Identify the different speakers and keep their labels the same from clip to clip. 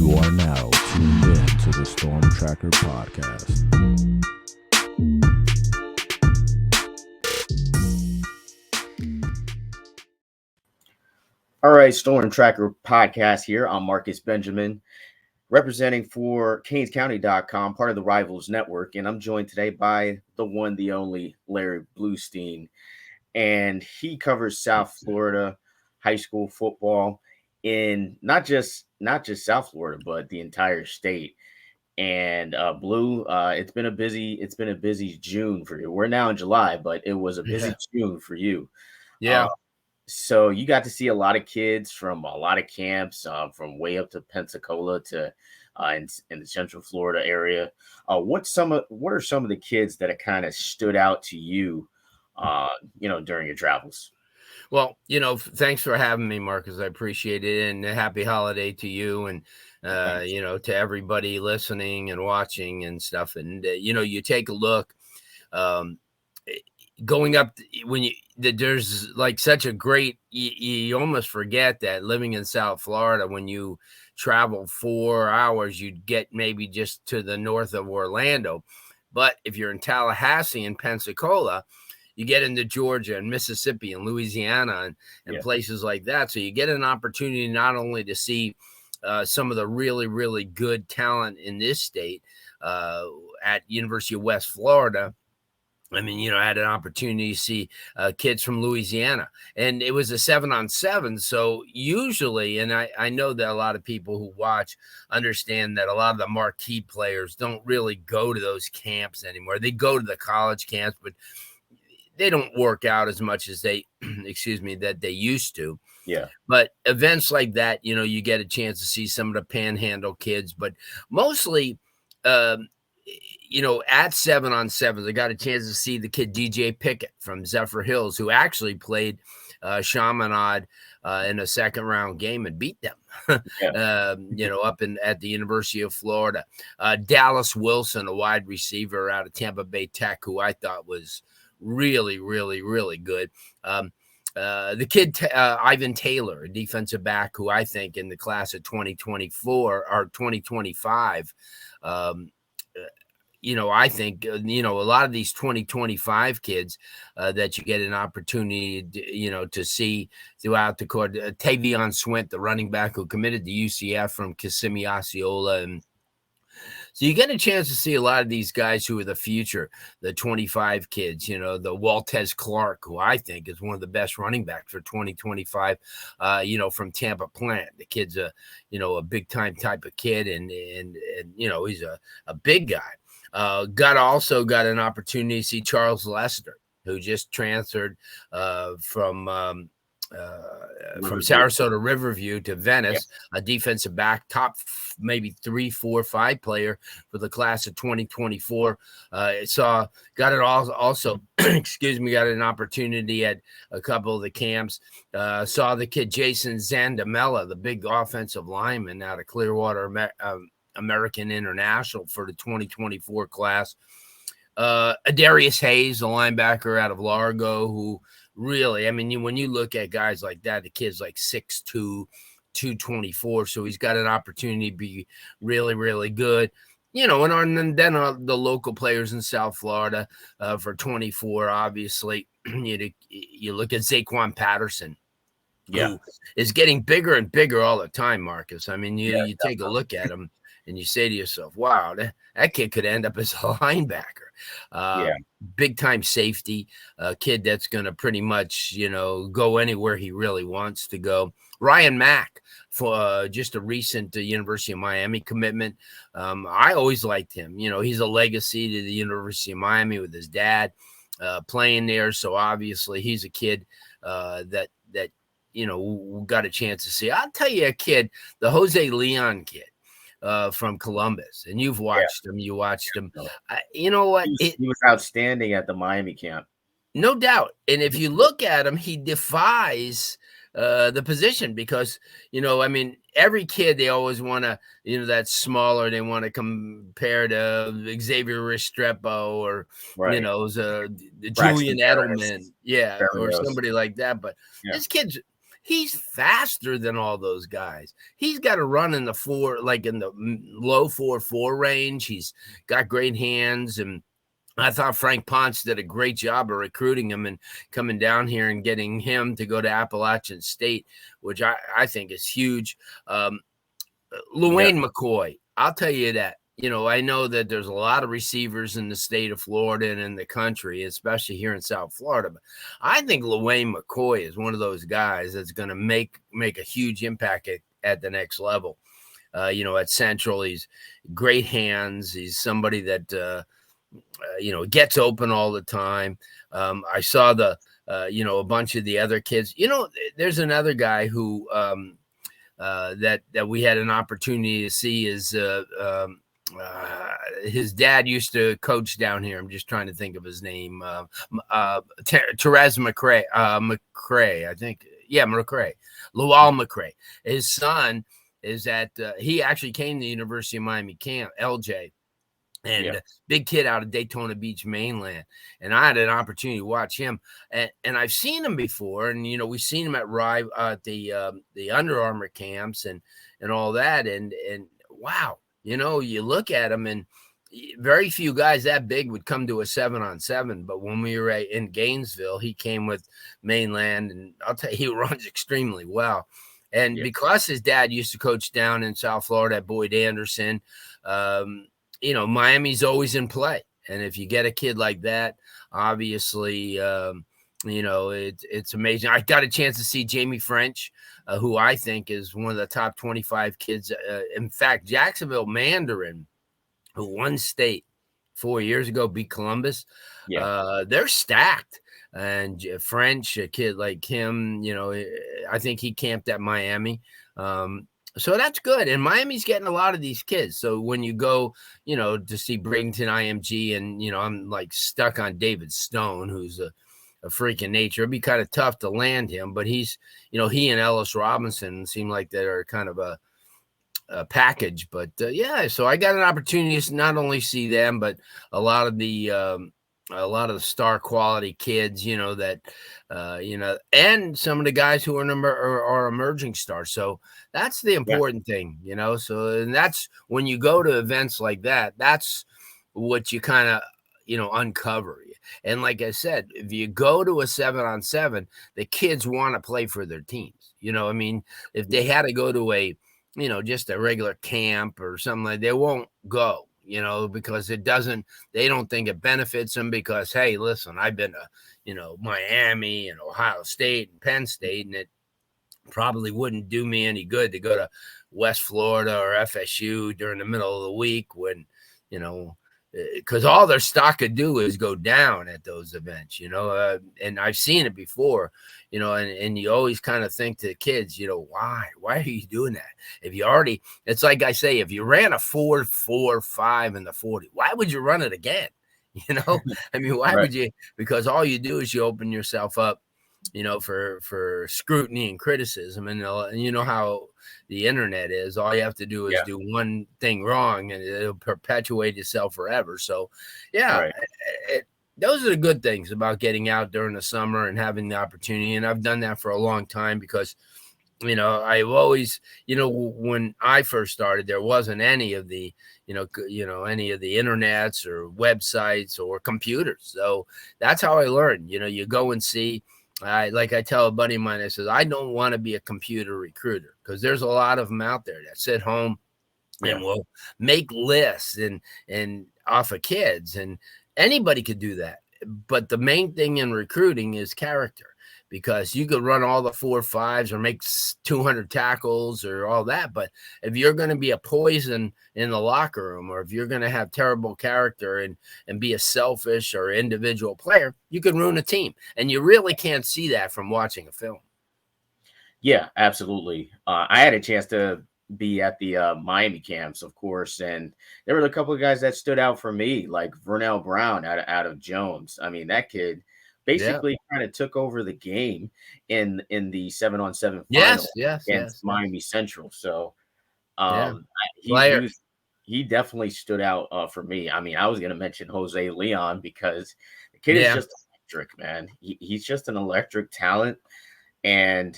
Speaker 1: You are now tuned in to the Storm Tracker Podcast.
Speaker 2: All right, Storm Tracker Podcast here. I'm Marcus Benjamin, representing for CanesCounty.com, part of the Rivals Network, and I'm joined today by the one, the only Larry Blustein, and he covers South Florida high school football in not just South Florida, but the entire state. And Blue, it's been a busy June for you. We're now in July, but it was a busy June for you.
Speaker 3: Yeah.
Speaker 2: So you got to see a lot of kids from a lot of camps, from way up to Pensacola to in the Central Florida area. What are some of the kids that have kind of stood out to you, during your travels?
Speaker 3: Well, thanks for having me, Marcus. I appreciate it. And a happy holiday to you and, to everybody listening and watching and stuff. And, you take a look going up when there's like such a great, you almost forget that living in South Florida, when you travel 4 hours, you'd get maybe just to the north of Orlando. But if you're in Tallahassee and Pensacola, you get into Georgia and Mississippi and Louisiana and places like that. So you get an opportunity not only to see some of the really, really good talent in this state at University of West Florida. I mean, I had an opportunity to see kids from Louisiana, and it was a 7-on-7. So usually, and I know that a lot of people who watch understand that a lot of the marquee players don't really go to those camps anymore. They go to the college camps, but they don't work out as much as that they used to.
Speaker 2: Yeah.
Speaker 3: But events like that, you get a chance to see some of the panhandle kids, but mostly, at 7-on-7s, I got a chance to see the kid DJ Pickett from Zephyr Hills, who actually played Chaminade in a second round game and beat them, up at the University of Florida. Dallas Wilson, a wide receiver out of Tampa Bay Tech, who I thought was really, really, really good. The kid, Ivan Taylor, a defensive back, who I think in the class of 2024 or 2025, I think, a lot of these 2025 kids that you get an opportunity, to see throughout the court. Tavion Swint, the running back who committed to UCF from Kissimmee Osceola. And so you get a chance to see a lot of these guys who are the future, the 25 kids, the Waltez Clark, who I think is one of the best running backs for 2025, from Tampa Plant. The kid's a big time type of kid. And he's a big guy. Got an opportunity to see Charles Lester, who just transferred from Sarasota Riverview to Venice, a defensive back, top maybe 3, 4, 5 player for the class of 2024. Got an opportunity at a couple of the camps. Saw the kid Jason Zandamella, the big offensive lineman out of Clearwater American International for the 2024 class. Adarius Hayes, a linebacker out of Largo, who really, when you look at guys like that, the kid's like 6'2", 224. So he's got an opportunity to be really, really good. And then the local players in South Florida for 24, obviously, you look at Zaquan Patterson, who is getting bigger and bigger all the time, Marcus. You take a look at him and you say to yourself, wow, that kid could end up as a linebacker. Big time safety, a kid that's going to pretty much, go anywhere he really wants to go. Ryan Mack, for just a recent University of Miami commitment. I always liked him. He's a legacy to the University of Miami with his dad playing there. So obviously he's a kid that got a chance to see. I'll tell you a kid, the Jose Leon kid. From Columbus, and you've watched him. You watched him. You know what?
Speaker 2: He was outstanding at the Miami camp,
Speaker 3: no doubt. And if you look at him, he defies the position because every kid, they always want to, that's smaller. They want to compare to Xavier Restrepo or Julian Edelman, or somebody like that. But this kid's He's faster than all those guys. He's got to run in the low 4.4 range. He's got great hands, and I thought Frank Ponce did a great job of recruiting him and coming down here and getting him to go to Appalachian State, which I think is huge. LaWayne McCoy, I'll tell you that. I know that there's a lot of receivers in the state of Florida and in the country, especially here in South Florida. But I think LaWayne McCoy is one of those guys that's going to make a huge impact at the next level. At Central, he's great hands. He's somebody that, gets open all the time. I saw a bunch of the other kids. There's another guy who that we had an opportunity to see is his dad used to coach down here. I'm just trying to think of his name. Therese McCray, I think. Yeah, McCray. LaWayne McCoy. His son is he actually came to the University of Miami camp, LJ. And big kid out of Daytona Beach, mainland. And I had an opportunity to watch him. And I've seen him before. And, we've seen him at the Under Armour camps and all that. And wow, you look at him, and very few guys that big would come to a 7-on-7. But when we were in Gainesville, he came with mainland. And I'll tell you, he runs extremely well. And because his dad used to coach down in South Florida at Boyd Anderson, Miami's always in play. And if you get a kid like that, obviously, it's amazing. I got a chance to see Jamie French, who I think is one of the top 25 kids. In fact, Jacksonville Mandarin, who won state 4 years ago, beat Columbus. They're stacked. And French, a kid like him, I think he camped at Miami. So that's good. And Miami's getting a lot of these kids. So when you go, to see Bradenton IMG, and, I'm like stuck on David Stone, who's a freak in nature. It'd be kind of tough to land him, but he's, he and Ellis Robinson seem like they're kind of a package. But so I got an opportunity to not only see them, but a lot of the star quality kids, that, and some of the guys who are emerging stars. So that's the important thing, so, and that's when you go to events like that, that's what you kind of, uncover. And like I said, if you go to a 7-on-7, the kids want to play for their teams. If they had to go to a, just a regular camp or something like, they won't go. Because they don't think it benefits them because, hey, listen, I've been to, Miami and Ohio State and Penn State, and it probably wouldn't do me any good to go to West Florida or FSU during the middle of the week when, because all their stock could do is go down at those events, and I've seen it before, and you always kind of think to the kids, why are you doing that? If you already, it's like I say, if you ran a 4.45 in the 40, why would you run it again? Why would you? Because all you do is you open yourself up, for scrutiny and criticism. And you know how the internet is. All you have to do is do one thing wrong and it'll perpetuate itself forever. So, those are the good things about getting out during the summer and having the opportunity. And I've done that for a long time because, I've always, when I first started, there wasn't any of the, any of the internets or websites or computers. So that's how I learned. You go and see. Like I tell a buddy of mine, I says, I don't want to be a computer recruiter because there's a lot of them out there that sit home and will make lists and off of kids, and anybody could do that. But the main thing in recruiting is character, because you could run all the 4.5s or make 200 tackles or all that. But if you're going to be a poison in the locker room, or if you're going to have terrible character and be a selfish or individual player, you could ruin a team. And you really can't see that from watching a film.
Speaker 2: Yeah, absolutely. I had a chance to be at the Miami camps, of course, and there were a couple of guys that stood out for me, like Vernell Brown out of Jones. That kid basically kind of took over the game in the 7-on-7 final against Miami Central. So he definitely stood out for me. I was going to mention Jose Leon because the kid is just electric, man. He's just an electric talent. And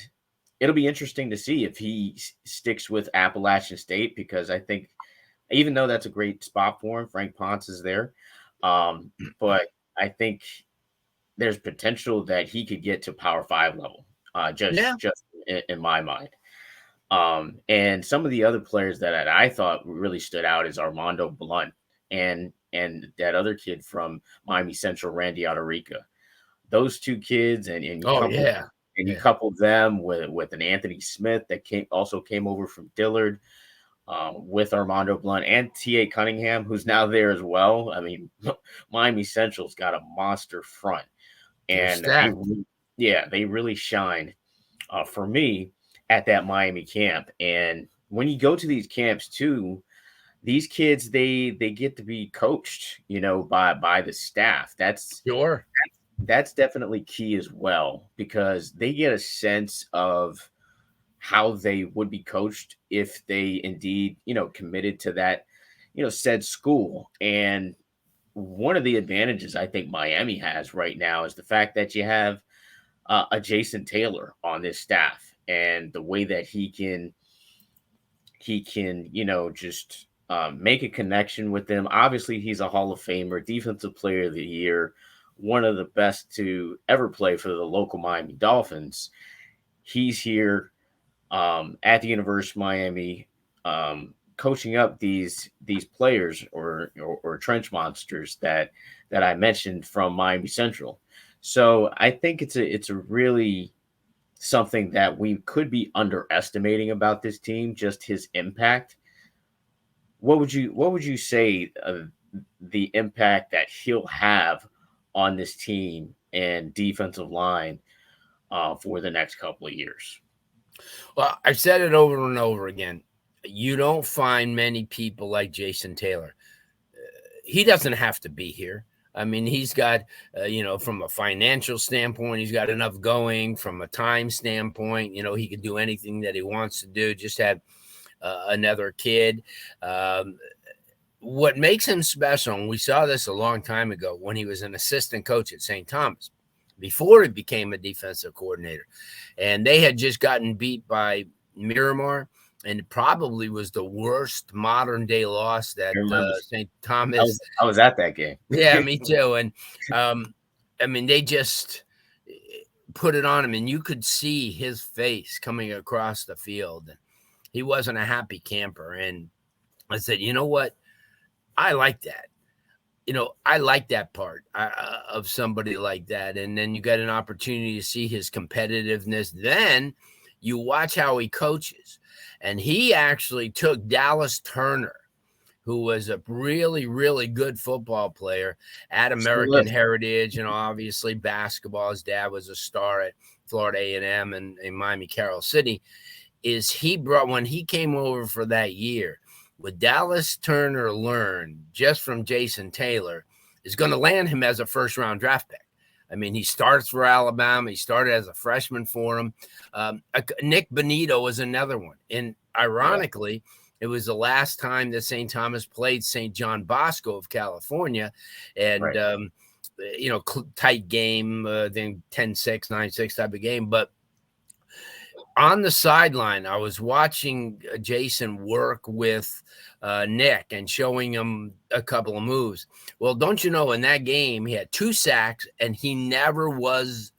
Speaker 2: it'll be interesting to see if he sticks with Appalachian State, because I think even though that's a great spot for him, Frank Ponce is there. But I think there's potential that he could get to Power Five level,
Speaker 3: Yeah,
Speaker 2: just in my mind. And some of the other players that I thought really stood out is Armondo Blount and that other kid from Miami Central, Randy Alarica. Those two kids, and
Speaker 3: oh yeah,
Speaker 2: you
Speaker 3: yeah.
Speaker 2: couple them with an Anthony Smith that came over from Dillard, with Armondo Blount and T.A. Cunningham, who's now there as well. I mean, Miami Central's got a monster front,
Speaker 3: They're
Speaker 2: and
Speaker 3: stacked.
Speaker 2: they really shine for me at that Miami camp. And when you go to these camps too, these kids they get to be coached, by the staff.
Speaker 3: Sure.
Speaker 2: That's definitely key as well, because they get a sense of how they would be coached if they indeed, committed to that, said school. And one of the advantages I think Miami has right now is the fact that you have a Jason Taylor on this staff, and the way that he can, just make a connection with them. Obviously, he's a Hall of Famer, Defensive Player of the Year, one of the best to ever play for the local Miami Dolphins. He's here at the University of Miami, coaching up these players or trench monsters that I mentioned from Miami Central. So I think it's a really something that we could be underestimating about this team, just his impact. What would you say the impact that he'll have on this team and defensive line for the next couple of years?
Speaker 3: Well, I've said it over and over again. You don't find many people like Jason Taylor. He doesn't have to be here. I mean, he's got, from a financial standpoint, he's got enough going. From a time standpoint, he can do anything that he wants to do. Just had another kid. What makes him special, and we saw this a long time ago when he was an assistant coach at St. Thomas, before he became a defensive coordinator. And they had just gotten beat by Miramar, and it probably was the worst modern day loss that St. Thomas.
Speaker 2: I was at that game.
Speaker 3: Yeah, me too. And I mean, they just put it on him, and you could see his face coming across the field. And he wasn't a happy camper. And I said, you know what? I like that. I like that part of somebody like that. And then you got an opportunity to see his competitiveness. Then you watch how he coaches. And he actually took Dallas Turner, who was a really, really good football player at American Heritage, obviously basketball. His dad was a star at Florida A&M and in Miami Carroll City. When he came over for that year, what Dallas Turner learned just from Jason Taylor is going to land him as a first-round draft pick. I mean, he starts for Alabama. He started as a freshman for him. Nick Bonito was another one. And ironically, it was the last time that St. Thomas played St. John Bosco of California. And, tight game, then 10-6, 9-6 type of game. But on the sideline, I was watching Jason work with Nick and showing him a couple of moves. Well, don't you know, in that game, he had 2 sacks and he never was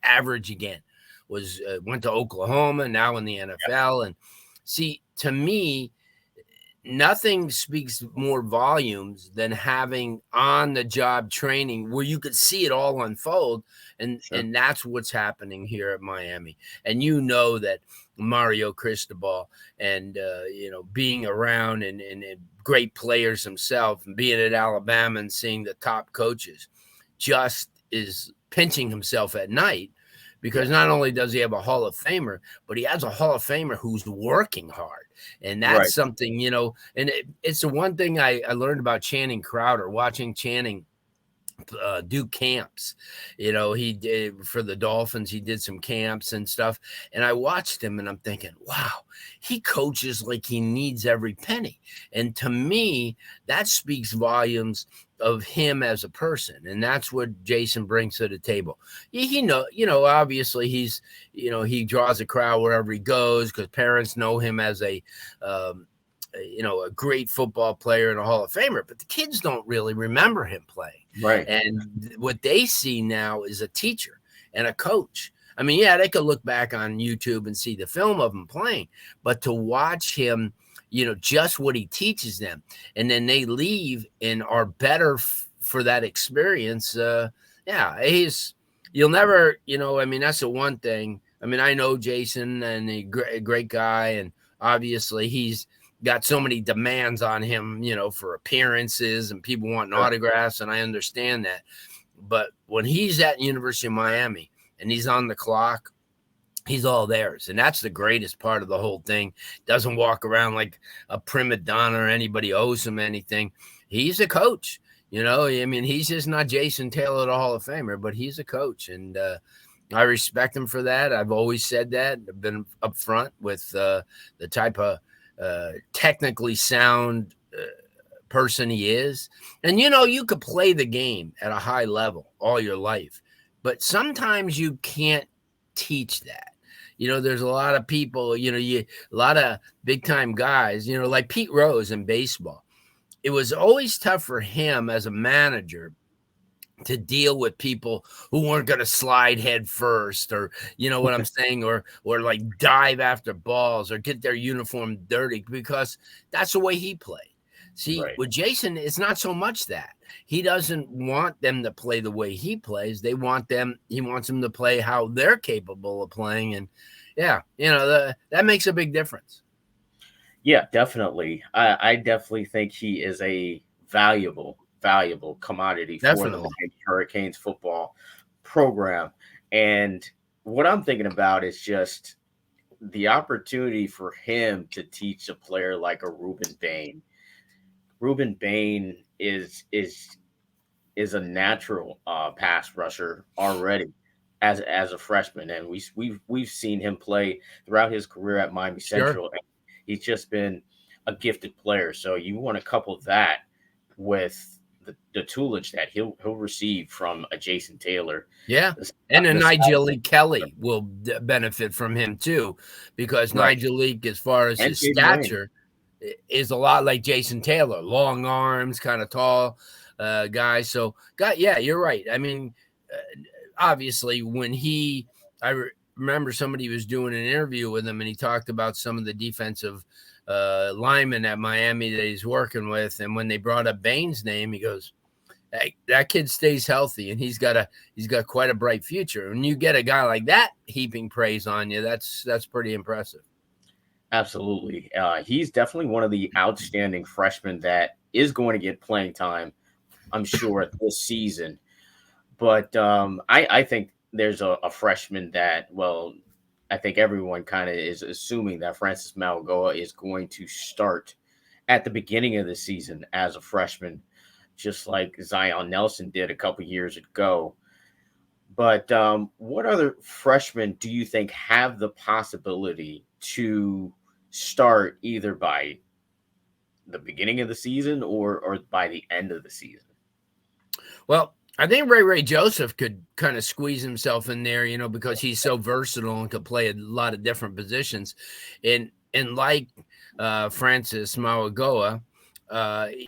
Speaker 3: average again. Went to Oklahoma, now in the NFL. And see, to me, nothing speaks more volumes than having on-the-job training where you could see it all unfold, and that's what's happening here at Miami. And that Mario Cristobal and being around and great players himself, and being at Alabama and seeing the top coaches, just is pinching himself at night, because not only does he have a Hall of Famer, but he has a Hall of Famer who's working hard. And that's something, and it's the one thing I learned about Channing Crowder, watching Channing do camps. He did for the Dolphins, he did some camps and stuff. And I watched him and I'm thinking, wow, he coaches like he needs every penny. And to me, that speaks volumes of him as a person, and that's what Jason brings to the table. Obviously he draws a crowd wherever he goes because parents know him as a great football player and a Hall of Famer, but the kids don't really remember him playing.
Speaker 2: Right.
Speaker 3: And what they see now is a teacher and a coach. I mean, yeah, they could look back on YouTube and see the film of him playing, but to watch him, just what he teaches them, and then they leave and are better for that experience. You'll never, that's the one thing. I mean, I know Jason and a great guy, and obviously he's got so many demands on him, for appearances and people wanting autographs, and I understand that. But when he's at University of Miami and he's on the clock, he's all theirs. And that's the greatest part of the whole thing. Doesn't walk around like a prima donna or anybody owes him anything. He's a coach. He's just not Jason Taylor, the Hall of Famer, but he's a coach. And I respect him for that. I've always said that. I've been upfront with the type of technically sound person he is. And, you could play the game at a high level all your life, but sometimes you can't teach that. There's a lot of people, a lot of big time guys, like Pete Rose in baseball. It was always tough for him as a manager to deal with people who weren't going to slide head first, or, what I'm saying, or like dive after balls or get their uniform dirty, because that's the way he played. See, with Jason, it's not so much that. He doesn't want them to play the way he plays. He wants them to play how they're capable of playing. And that makes a big difference.
Speaker 2: Yeah, definitely. I definitely think he is a valuable commodity for the Miami Hurricanes football program. And what I'm thinking about is just the opportunity for him to teach a player like a Ruben Bain. Ruben Bain is a natural pass rusher already as a freshman, and we've seen him play throughout his career at Miami Central. And he's just been a gifted player. So you want to couple that with the tutelage that he'll receive from a Jason Taylor.
Speaker 3: Yeah. And a Nigel Lee Kelly will benefit from him too, because Nigel Lee, as far as his stature, is a lot like Jason Taylor, long arms, kind of tall guy. So, you're right. I mean, obviously, when I remember somebody was doing an interview with him, and he talked about some of the defensive linemen at Miami that he's working with, and when they brought up Bain's name, he goes, "Hey, that kid stays healthy, and he's got quite a bright future." When you get a guy like that heaping praise on you, that's pretty impressive.
Speaker 2: Absolutely. He's definitely one of the outstanding freshmen that is going to get playing time, I'm sure, this season. But I think there's a freshman that, I think everyone kind of is assuming that Francis Mauigoa is going to start at the beginning of the season as a freshman, just like Zion Nelson did a couple years ago. But what other freshmen do you think have the possibility to start either by the beginning of the season or by the end of the season?
Speaker 3: Well, I think Ray Joseph could kind of squeeze himself in there, because he's so versatile and could play a lot of different positions. And like Francis Mauigoa,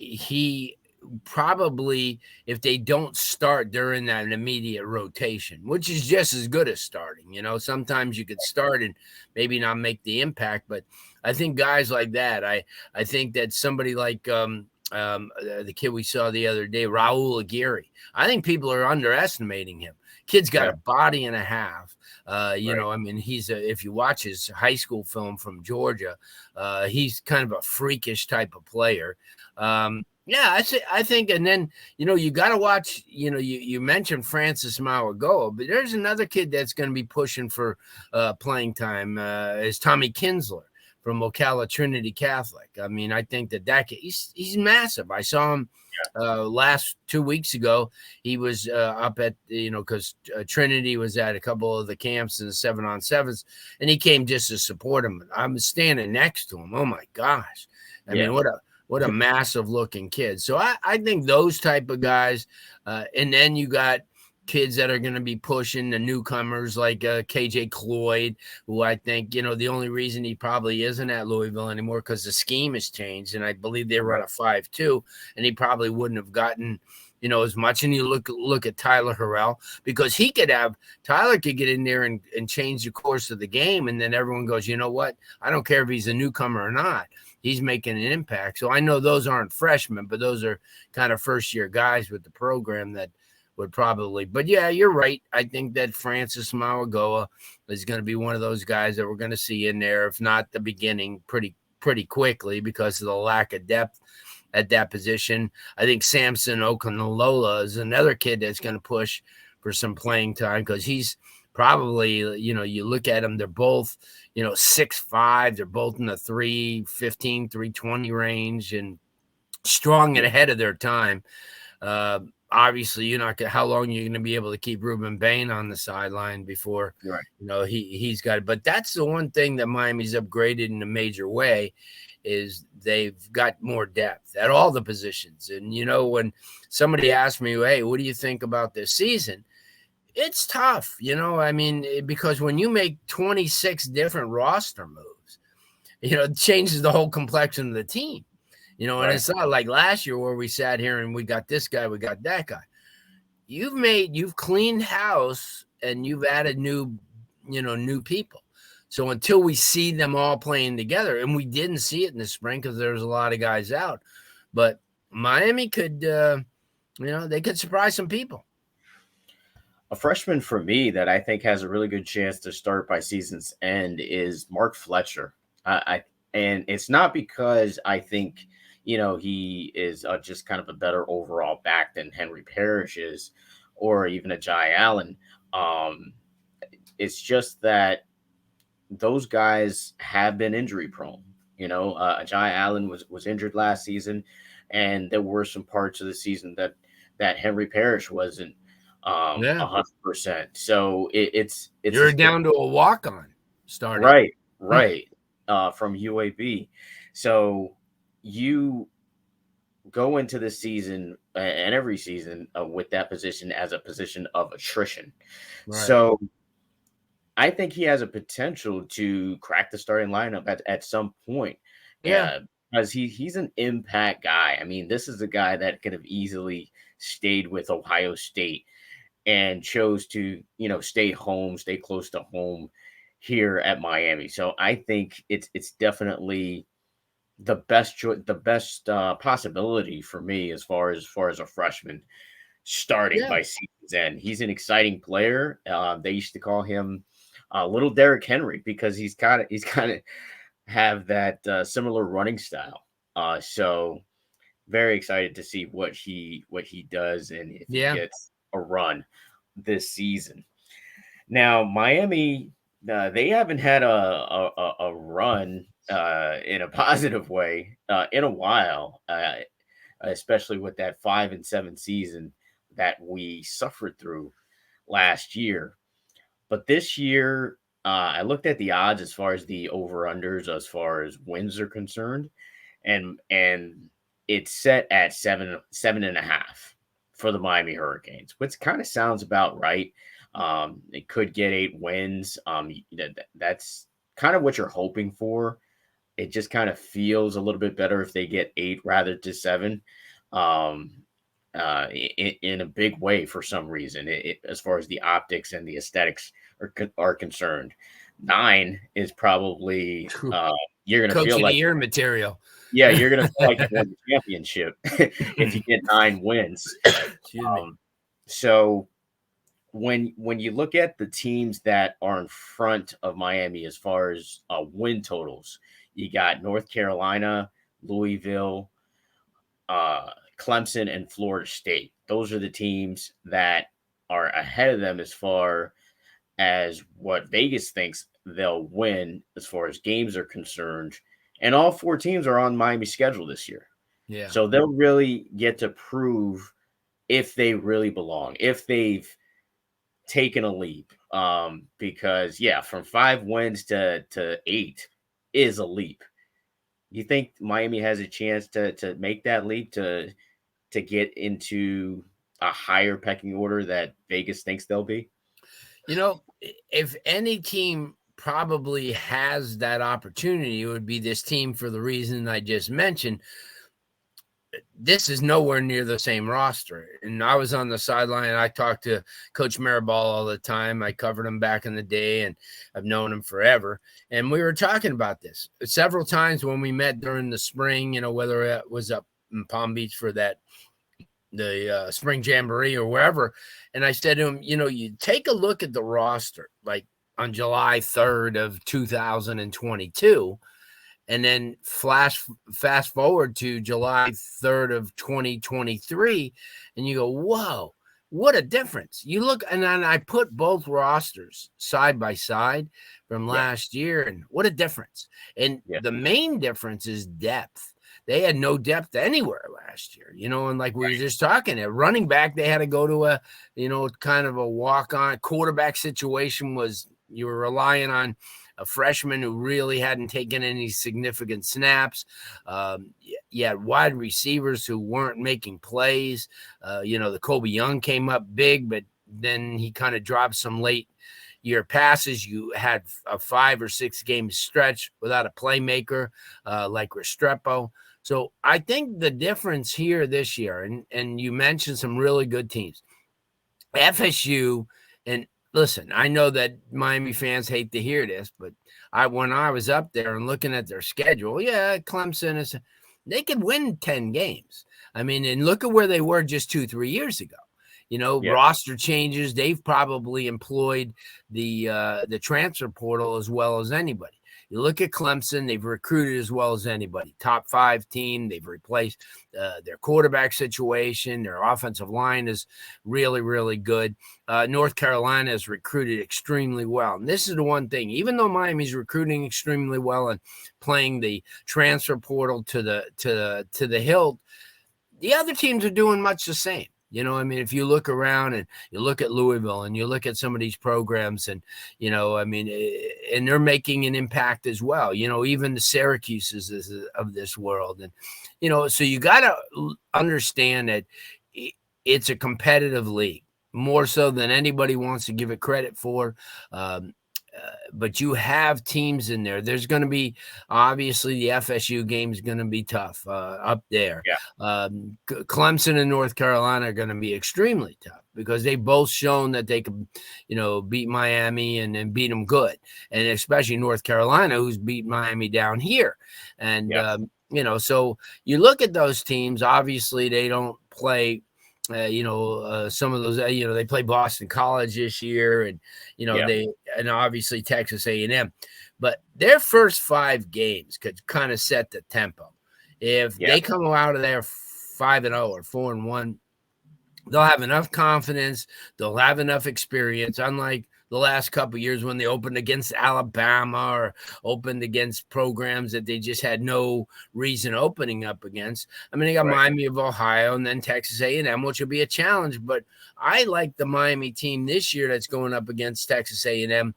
Speaker 3: he probably, if they don't start during that immediate rotation, which is just as good as starting, sometimes you could start and maybe not make the impact. But I think guys like that, I think that somebody like the kid we saw the other day, Raul Aguirre, I think people are underestimating him. Kid's got a body and a half. He's if you watch his high school film from Georgia, he's kind of a freakish type of player. I think, and then, you got to watch, you mentioned Francis Mauigoa, but there's another kid that's going to be pushing for playing time is Tommy Kinsler from Ocala Trinity Catholic. I mean, I think that kid, he's massive. I saw him last 2 weeks ago. He was up at, because Trinity was at a couple of the camps in the 7-on-7s, and he came just to support him. I was standing next to him. Oh my gosh. I mean, What a massive looking kid. So I think those type of guys, and then you got kids that are going to be pushing the newcomers like KJ Cloyd, who I think, the only reason he probably isn't at Louisville anymore because the scheme has changed. And I believe they run a 5-2, and he probably wouldn't have gotten, as much. And you look at Tyler Harrell, because Tyler could get in there and change the course of the game. And then everyone goes, you know what? I don't care if he's a newcomer or not. He's making an impact. So I know those aren't freshmen, but those are kind of first year guys with the program that would probably, but yeah, you're right. I think that Francis Mauagoa is going to be one of those guys that we're going to see in there, if not the beginning, pretty quickly because of the lack of depth at that position. I think Samson Okunlola is another kid that's going to push for some playing time because he's probably, you look at them, they're both, 6'5", they're both in the 315, 320 range and strong and ahead of their time. Obviously, you're not how long you're going to be able to keep Ruben Bain on the sideline before, he's got it. But that's the one thing that Miami's upgraded in a major way is they've got more depth at all the positions. And, when somebody asked me, hey, what do you think about this season? It's tough, because when you make 26 different roster moves, it changes the whole complexion of the team. And it's not like last year where we sat here and we got this guy, we got that guy. You've cleaned house and you've added new people. So until we see them all playing together, and we didn't see it in the spring because there was a lot of guys out, but Miami could, they could surprise some people.
Speaker 2: A freshman for me that I think has a really good chance to start by season's end is Mark Fletcher. And it's not because I think, he is just kind of a better overall back than Henry Parrish is, or even a Jai Allen. It's just that those guys have been injury prone. Jai Allen was injured last season, and there were some parts of the season that Henry Parrish wasn't 100%. So it's
Speaker 3: you're down to a walk-on starting.
Speaker 2: Right. From UAB. So you go into the season and every season with that position as a position of attrition. Right. So I think he has a potential to crack the starting lineup at some point.
Speaker 3: Yeah.
Speaker 2: Because he's an impact guy. I mean, this is a guy that could have easily stayed with Ohio State and chose to, stay close to home here at Miami. So I think it's definitely the best possibility for me as far as a freshman starting by season's end. He's an exciting player. They used to call him little Derrick Henry because he's kind of have that similar running style. So very excited to see what he does and if he gets a run this season. Now Miami, they haven't had a run in a positive way in a while, especially with that 5-7 season that we suffered through last year. But this year, I looked at the odds as far as the over-unders as far as wins are concerned, and it's set at 7.5 for the Miami Hurricanes, which kind of sounds about right. It could get 8 wins. That's kind of what you're hoping for. It just kind of feels a little bit better if they get 8 rather than 7. In a big way for some reason, as far as the optics and the aesthetics are concerned. 9 is probably you're going to feel like
Speaker 3: year material.
Speaker 2: Yeah, you're going to feel like you won the championship if you get 9 wins. So when you look at the teams that are in front of Miami as far as win totals, you got North Carolina, Louisville, Clemson, and Florida State. Those are the teams that are ahead of them as far as what Vegas thinks they'll win as far as games are concerned. And all 4 teams are on Miami's schedule this year.
Speaker 3: Yeah.
Speaker 2: So they'll really get to prove if they really belong, if they've taken a leap. Because, from 5 wins to 8 is a leap. You think Miami has a chance to make that leap to get into a higher pecking order that Vegas thinks they'll be?
Speaker 3: If any team probably has that opportunity, it would be this team for the reason I just mentioned. This is nowhere near the same roster. And I was on the sideline. I talked to Coach Maribal all the time. I covered him back in the day, and I've known him forever. And we were talking about this several times when we met during the spring, whether it was up in Palm Beach for the spring jamboree or wherever. And I said to him, you take a look at the roster, like on July 3rd of 2022, and then fast forward to July 3rd of 2023, and you go, whoa, what a difference. You look, and then I put both rosters side by side from last year, and what a difference. And the main difference is depth. They had no depth anywhere last year, and like we were just talking, at running back, they had to go to a, kind of a walk-on quarterback situation. Was you were relying on a freshman who really hadn't taken any significant snaps. You had wide receivers who weren't making plays. The Kobe Young came up big, but then he kind of dropped some late year passes. You had a 5 or 6 game stretch without a playmaker like Restrepo. So I think the difference here this year, and you mentioned some really good teams, FSU, and listen, I know that Miami fans hate to hear this, but when I was up there and looking at their schedule, Clemson they could win 10 games. I mean, and look at where they were just 2-3 years ago. Roster changes. They've probably employed the transfer portal as well as anybody. You look at Clemson, they've recruited as well as anybody. Top 5 team. They've replaced their quarterback situation. Their offensive line is really, really good. North Carolina has recruited extremely well. And this is the one thing, even though Miami's recruiting extremely well and playing the transfer portal to the hilt, the other teams are doing much the same. If you look around and you look at Louisville and you look at some of these programs and, and they're making an impact as well, even the Syracuses of this world. And, so you got to understand that it's a competitive league, more so than anybody wants to give it credit for. But you have teams in there. There's going to be, obviously, the FSU game is going to be tough up there. Clemson and North Carolina are going to be extremely tough because they've both shown that they can, beat Miami and beat them good. And especially North Carolina, who's beat Miami down here. And, so you look at those teams, obviously they don't play some of those, they play Boston College this year and, and obviously Texas A&M, but their first 5 games could kind of set the tempo. If they come out of there 5-0 or 4-1, they'll have enough confidence. They'll have enough experience, unlike the last couple of years when they opened against Alabama or opened against programs that they just had no reason opening up against. I mean, they got Miami of Ohio and then Texas A&M, which will be a challenge. But I like the Miami team this year that's going up against Texas A&M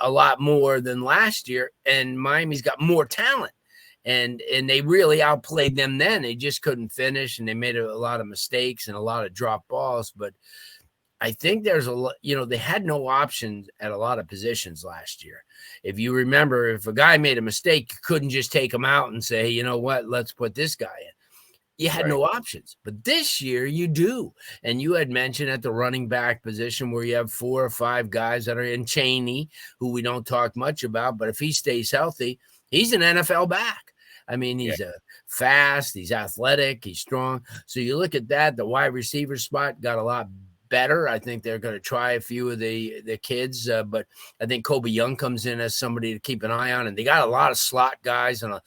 Speaker 3: a lot more than last year. And Miami's got more talent. And they really outplayed them then. They just couldn't finish, and they made a lot of mistakes and a lot of drop balls. But I think there's they had no options at a lot of positions last year. If you remember, if a guy made a mistake, you couldn't just take him out and say, you know what, let's put this guy in. You had no options. But this year you do. And you had mentioned at the running back position where you have 4 or 5 guys that are in Chaney, who we don't talk much about. But if he stays healthy, he's an NFL back. I mean, he's fast, he's athletic, he's strong. So you look at that, the wide receiver spot got a lot better. I think they're going to try a few of the kids, but I think Kobe Young comes in as somebody to keep an eye on. And they got a lot of slot guys, and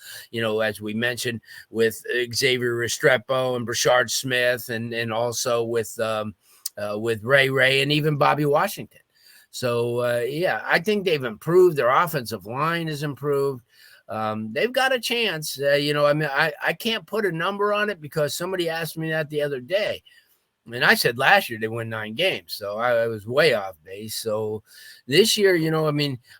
Speaker 3: as we mentioned, with Xavier Restrepo and Brashard Smith, and also with Ray and even Bobby Washington. So I think they've improved. Their offensive line has improved. They've got a chance. I can't put a number on it because somebody asked me that the other day. And I said last year they win 9 games, so I was way off base. So this year,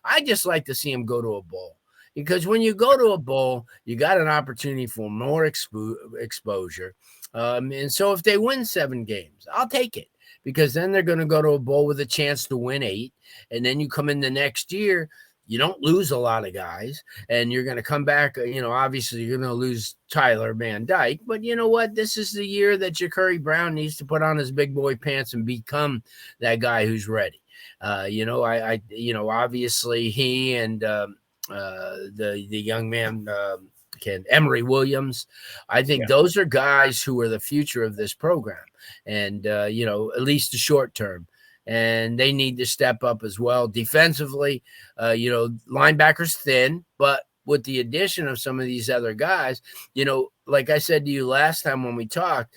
Speaker 3: I just like to see them go to a bowl. because when you go to a bowl, you got an opportunity for more exposure. And so if they win 7 games, I'll take it, because then they're going to go to a bowl with a chance to win 8. And then you come in the next year, you don't lose a lot of guys, and you're going to come back. Obviously you're going to lose Tyler Van Dyke, but you know what? This is the year that Zaquan Brown needs to put on his big boy pants and become that guy who's ready. Obviously he and the young man, Emory Williams, I think those are guys who are the future of this program, and at least the short term. And they need to step up as well defensively. Linebackers thin, but with the addition of some of these other guys, like I said to you last time when we talked,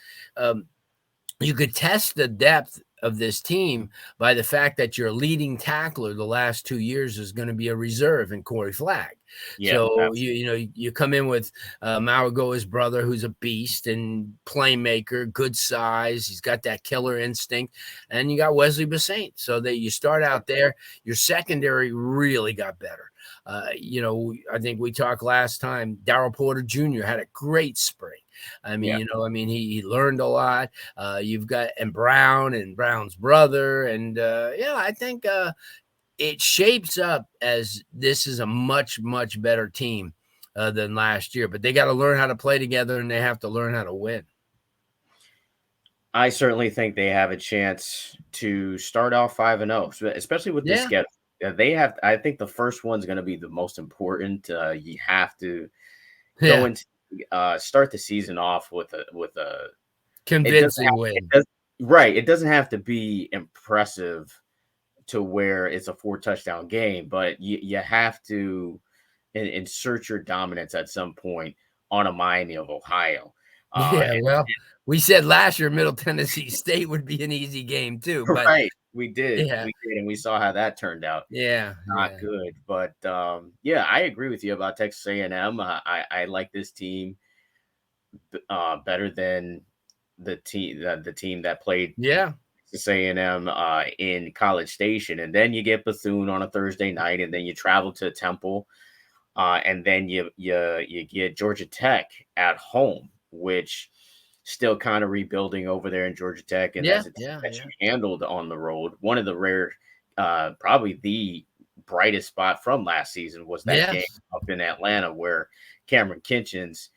Speaker 3: you could test the depth of this team by the fact that your leading tackler the last 2 years is going to be a reserve in Corey Flagg.
Speaker 2: Yeah,
Speaker 3: so you come in with Maragoa's brother, who's a beast and playmaker, good size. He's got that killer instinct, and you got Wesley Bassett. So that you start out there, your secondary really got better. I think we talked last time. Darryl Porter Jr. had a great spring. He learned a lot. You've got Brown and Brown's brother, and I think it shapes up as this is a much, much better team than last year. But they got to learn how to play together, and they have to learn how to win.
Speaker 2: I certainly think they have a chance to start off 5-0, especially with this schedule. They have. I think the first one's going to be the most important. You have to go into start the season off with a
Speaker 3: convincing win.
Speaker 2: It doesn't have to be impressive to where it's a 4-touchdown game, but you have to insert your dominance at some point on a Miami of Ohio.
Speaker 3: We said last year Middle Tennessee State would be an easy game too, but
Speaker 2: we did, and we saw how that turned out. Not good, but I agree with you about Texas A&M. I like this team better than the team that played Texas A&M in College Station, and then you get Bethune on a Thursday night, and then you travel to Temple, and then you get Georgia Tech at home, which still kind of rebuilding over there in Georgia Tech, and that's a team that you handled on the road. One of the rare, probably the brightest spot from last season was that game up in Atlanta where Cameron Kinchins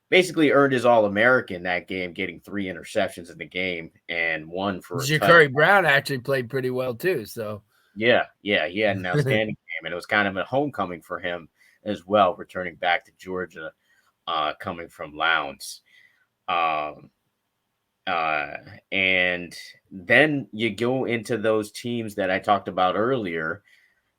Speaker 2: basically earned his All-American that game, getting 3 interceptions in the game and one for
Speaker 3: Zaquan Brown actually played pretty well too. So
Speaker 2: he had an outstanding game, and it was kind of a homecoming for him as well, returning back to Georgia, coming from Lowndes. And then you go into those teams that I talked about earlier,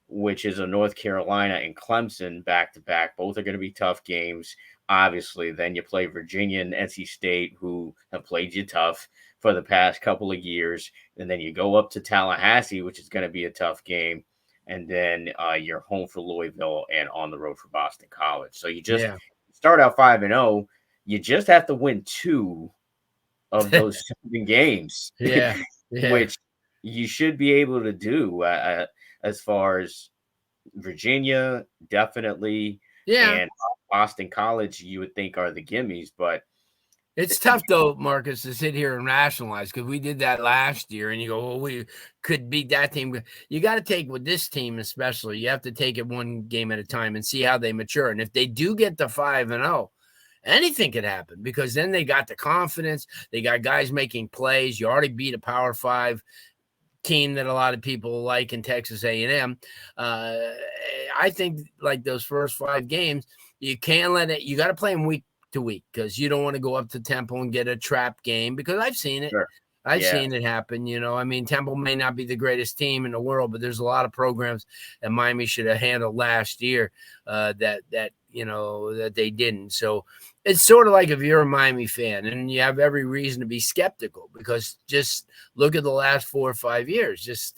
Speaker 2: which is a North Carolina and Clemson back to back. Both are going to be tough games. Obviously, then you play Virginia and NC State, who have played you tough for the past couple of years. And then you go up to Tallahassee, which is going to be a tough game. And then you're home for Louisville and on the road for Boston College. So you just start out 5-0. You just have to win 2 of those 7 games, which you should be able to do. As far as Virginia, definitely, and Boston College, you would think are the gimmies, but
Speaker 3: it's tough though, Marcus, to sit here and rationalize, because we did that last year, and you go, well, we could beat that team. You got to take with this team, especially, you have to take it one game at a time and see how they mature. And if they do get to 5-0, anything could happen, because then they got the confidence. They got guys making plays. You already beat a Power 5 team that a lot of people like in Texas A&M. I think like those first 5 games, you can't let it. You got to play them week to week, because you don't want to go up to Temple and get a trap game, because I've seen it.
Speaker 2: Sure.
Speaker 3: I've seen it happen. Temple may not be the greatest team in the world, but there's a lot of programs that Miami should have handled last year that they didn't. So it's sort of like if you're a Miami fan, and you have every reason to be skeptical, because just look at the last 4 or 5 years. It's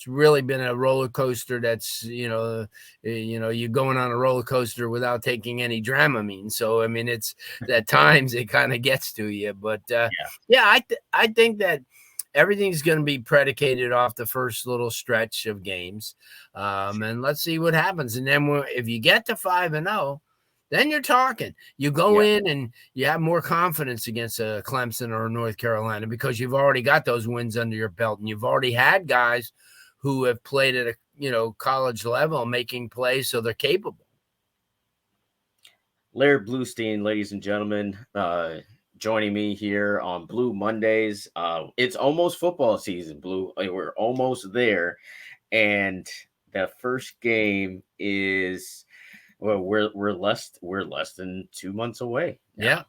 Speaker 3: really been a roller coaster. That's, you're going on a roller coaster without taking any Dramamine. So, it's at times it kind of gets to you, but I think that everything's going to be predicated off the first little stretch of games. And let's see what happens. And then if you get to 5-0, then you're talking. You go in and you have more confidence against a Clemson or North Carolina because you've already got those wins under your belt, and you've already had guys who have played at a college level making plays, so they're capable.
Speaker 2: Larry Blustein, ladies and gentlemen, joining me here on Blu Mondays. It's almost football season, Blue. We're almost there, and the first game is. Well, we're less than 2 months away now.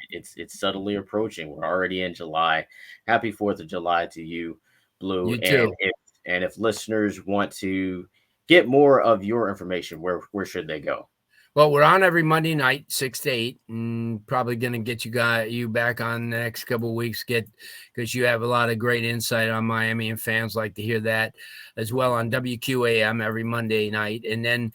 Speaker 2: It's subtly approaching. We're already in July. Happy 4th of July to you, Blue.
Speaker 3: You too.
Speaker 2: And if listeners want to get more of your information, where should they go?
Speaker 3: Well, we're on every Monday night, 6 to 8, and probably going to get you back on the next couple of weeks, because you have a lot of great insight on Miami, and fans like to hear that as well on WQAM every Monday night. And then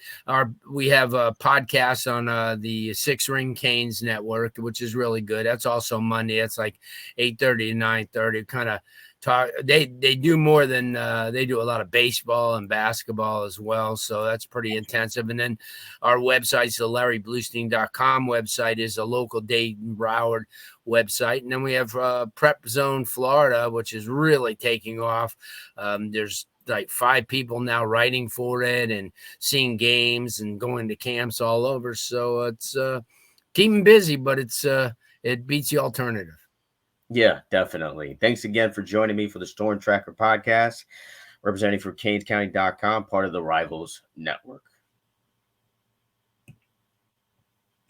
Speaker 3: we have a podcast on the Six Ring Canes Network, which is really good. That's also Monday. It's like 8:30 to 9:30, kind of talk. They do more than they do a lot of baseball and basketball as well, so that's pretty intensive. And then our website's the LarryBlustein.com website, is a local Dayton Broward website. And then we have Prep Zone Florida, which is really taking off. There's like 5 people now writing for it and seeing games and going to camps all over, so it's keeping busy, but it beats the alternative.
Speaker 2: Yeah, definitely. Thanks again for joining me for the Storm Tracker podcast, representing for CanesCounty.com, part of the Rivals Network.